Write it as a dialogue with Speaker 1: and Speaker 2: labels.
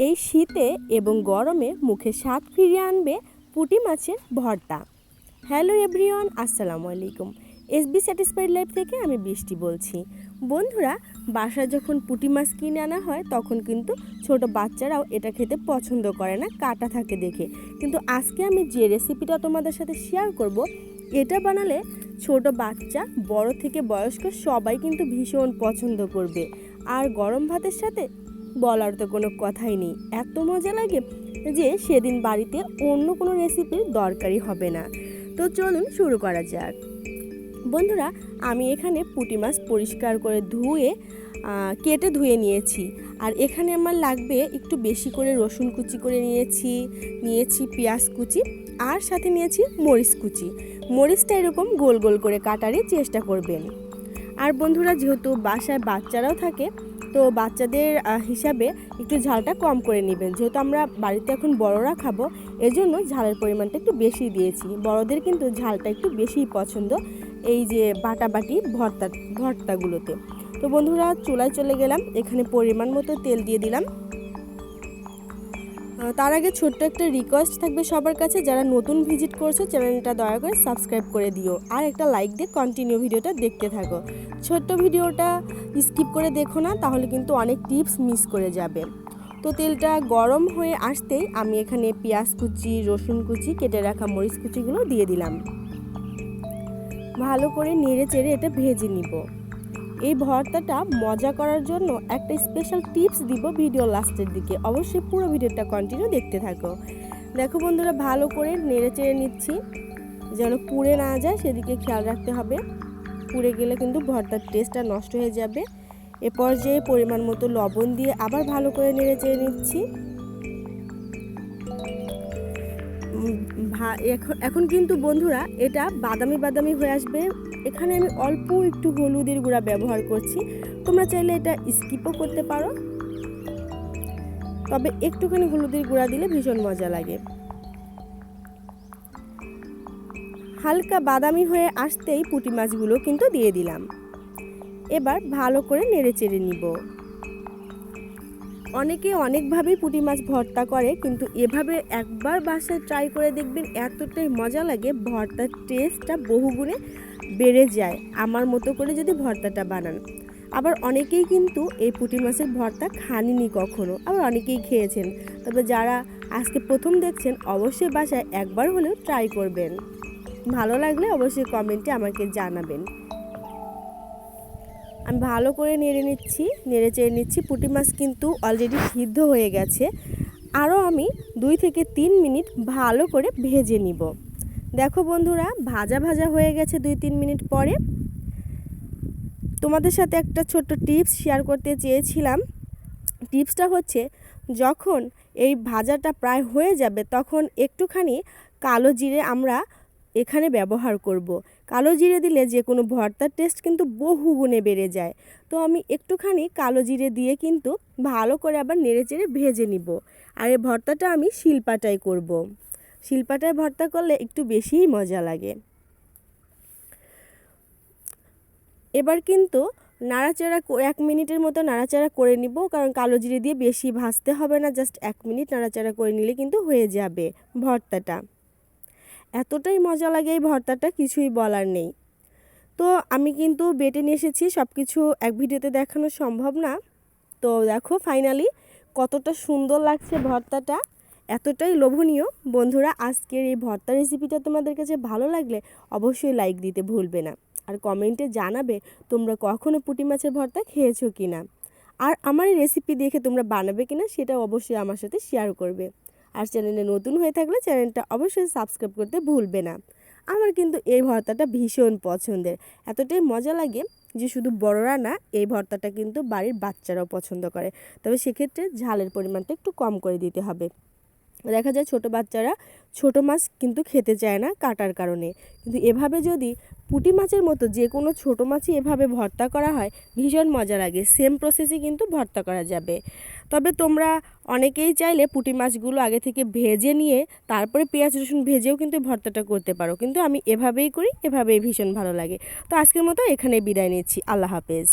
Speaker 1: এই শীতে এবং গরমে মুখে স্বাদ ফিরিয়ে আনবে পুঁটি মাছের ভর্তা। হ্যালো এভরিওয়ান, আসসালামু আলাইকুম। এসবি স্যাটিসফাইড লাইফ থেকে আমি বৃষ্টি বলছি। বন্ধুরা, বাসায় যখন পুঁটি মাছ কিনে আনা হয় তখন কিন্তু ছোট বাচ্চারাও এটা খেতে পছন্দ করে না, কাটা থাকে দেখে। কিন্তু আজকে আমি যে রেসিপিটা তোমাদের সাথে শেয়ার করব, এটা বানালে ছোট বাচ্চা বড় থেকে বয়স্ক সবাই কিন্তু ভীষণ পছন্দ করবে। আর গরম ভাতের সাথে বলার তো কোনো কথাই নেই, এত মজা লাগে যে সেদিন বাড়িতে অন্য কোনো রেসিপির দরকারই হবে না। তো চলুন শুরু করা যাক। বন্ধুরা, আমি এখানে পুঁটি মাছ পরিষ্কার করে কেটে ধুয়ে নিয়েছি। আর এখানে আমার লাগবে একটু বেশি করে রসুন কুচি করে নিয়েছি পেঁয়াজ কুচি, আর সাথে নিয়েছি মরিচ কুচি। মরিচটা এরকম গোল গোল করে কাটারই চেষ্টা করবেন। আর বন্ধুরা, যেহেতু বাসায় বাচ্চারাও থাকে, তো বাচ্চাদের হিসাবে একটু ঝালটা কম করে নেবেন। যেহেতু আমরা বাড়িতে এখন বড়রা খাবো, এজন্য ঝালের পরিমাণটা একটু বেশি দিয়েছি। বড়দের কিন্তু ঝালটা একটু বেশিই পছন্দ এই যে বাটাবাটি ভর্তাগুলোতে। তো বন্ধুরা, চুলায় চলে গেলাম, এখানে পরিমাণ মতো তেল দিয়ে দিলাম। তার আগে ছোট্ট একটা রিকোয়েস্ট থাকবে সবার কাছে, যারা নতুন ভিজিট করছো চ্যানেলটা দয়া করে সাবস্ক্রাইব করে দিও, আর একটা লাইক দিয়ে কন্টিনিউ ভিডিওটা দেখতে থাকো। ছোট্ট ভিডিওটা স্কিপ করে দেখো না, তাহলে কিন্তু অনেক টিপস মিস করে যাবে। তো তেলটা গরম হয়ে আসতেই আমি এখানে পেঁয়াজ কুচি, রসুন কুচি, কেটে রাখা মরিচ কুচিগুলো দিয়ে দিলাম। ভালো করে নেড়ে চেড়ে এটা ভেজে নিব। এই ভর্তাটা মজা করার জন্য একটা স্পেশাল টিপস দিব ভিডিও লাস্টের দিকে, অবশ্যই পুরো ভিডিওটা কন্টিনিউ দেখতে থাকো। দেখো বন্ধুরা, ভালো করে নেড়ে চেড়ে নিচ্ছি, যেন পুড়ে না যায় সেদিকে খেয়াল রাখতে হবে। পুড়ে গেলে কিন্তু ভর্তার টেস্টটা নষ্ট হয়ে যাবে। এ পর্যায়ে পরিমাণ মতো লবণ দিয়ে আবার ভালো করে নেড়ে চেড়ে নিচ্ছি। এখন কিন্তু বন্ধুরা এটা বাদামি বাদামি হয়ে আসবে। এখানে আমি অল্প একটু হলুদের গুঁড়া ব্যবহার করছি, তোমরা চাইলে এটা স্কিপও করতে পারো, তবে একটুখানি হলুদের গুঁড়া দিলে ভীষণ মজা লাগে। হালকা বাদামি হয়ে আসতেই পুঁটি মাছগুলো কিন্তু দিয়ে দিলাম। এবার ভালো করে নেড়ে চেড়ে নিব। অনেকে অনেকভাবেই পুঁটি মাছ ভর্তা করে, কিন্তু এভাবে একবার বাসায় ট্রাই করে দেখবেন, এতটাই মজা লাগে, ভর্তার টেস্টটা বহুগুণে বেড়ে যায় আমার মতো করে যদি ভর্তাটা বানান। আবার অনেকেই কিন্তু এই পুঁটি মাছের ভর্তা খাননি কখনো, আবার অনেকেই খেয়েছেন। তবে যারা আজকে প্রথম দেখছেন, অবশ্যই বাসায় একবার হলেও ট্রাই করবেন। ভালো লাগলে অবশ্যই কমেন্টে আমাকে জানাবেন। আমি ভালো করে নেড়ে চেড়ে নিচ্ছি। পুঁটি মাছ কিন্তু অলরেডি সিদ্ধ হয়ে গেছে। আরও আমি 2 থেকে 3 মিনিট ভালো করে ভেজে নিব। দেখো বন্ধুরা, ভাজা ভাজা হয়ে গেছে 2-3 মিনিট পরে। তোমাদের সাথে একটা ছোট্ট টিপস শেয়ার করতে চেয়েছিলাম। টিপসটা হচ্ছে, যখন এই ভাজাটা প্রায় হয়ে যাবে তখন একটুখানি কালো জিরে আমরা এখানে ব্যবহার করব। কালো জিরে দিলে যে কোনো ভর্তার টেস্ট কিন্তু বহু গুণে বেড়ে যায়। তো আমি একটুখানি কালো জিরে দিয়ে কিন্তু ভালো করে আবার নেড়েচেড়ে ভেজে নিব। আর এই ভর্তাটা আমি শিলপাটায় করব। শিলপাটায় ভর্তা করলে একটু বেশিই মজা লাগে। এবার কিন্তু নাড়াচাড়া 1 মিনিটের মতো নাড়াচাড়া করে নিব, কারণ কালো জিরে দিয়ে বেশি ভাজতে হবে না, জাস্ট 1 মিনিট নাড়াচাড়া করে নিলে কিন্তু হয়ে যাবে ভর্তাটা। এতটাই মজা লাগে এই ভর্তাটা, কিছুই বলার নেই। তো আমি কিন্তু বেটে নিয়ে এসেছি, সব কিছু এক ভিডিওতে দেখানো সম্ভব না। তো দেখো ফাইনালি কতটা সুন্দর লাগছে ভর্তাটা, এতটাই লোভনীয়। বন্ধুরা, আজকের এই ভর্তা রেসিপিটা তোমাদের কাছে ভালো লাগলে অবশ্যই লাইক দিতে ভুলবে না, আর কমেন্টে জানাবে তোমরা কখনো পুঁটি মাছের ভর্তা খেয়েছো কিনা, আর আমার এই রেসিপি দেখে তোমরা বানাবে কিনা সেটা অবশ্যই আমার সাথে শেয়ার করবে। আর চ্যানেলে নতুন হয়ে থাকলে চ্যানেলটা অবশ্যই সাবস্ক্রাইব করতে ভুলবে না। আমার কিন্তু এই ভর্তাটা ভীষণ পছন্দের, এতটাই মজা লাগে যে শুধু বড়রা না, এই ভর্তাটা কিন্তু বাড়ির বাচ্চারাও পছন্দ করে। তবে সেক্ষেত্রে ঝালের পরিমাণটা একটু কম করে দিতে হবে। দেখা যায় ছোট বাচ্চারা ছোট মাছ কিন্তু খেতে চায় না কাটার কারণে, কিন্তু এভাবে যদি পুঁটি মাছের মতো যে কোনো ছোট মাছই এভাবে ভর্তা করা হয়, ভীষণ মজা লাগে। সেম প্রসেসে কিন্তু ভর্তা করা যাবে। তবে তোমরা অনেকেই চাইলে পুঁটি মাছগুলো আগে থেকে ভেজে নিয়ে তারপরে পেঁয়াজ রসুন ভেজেও কিন্তু ভর্তাটা করতে পারো, কিন্তু আমি এভাবেই করি, এভাবেই ভীষণ ভালো লাগে। তো আজকের মতো এখানেই বিদায় নিচ্ছি। আল্লাহ হাফেজ।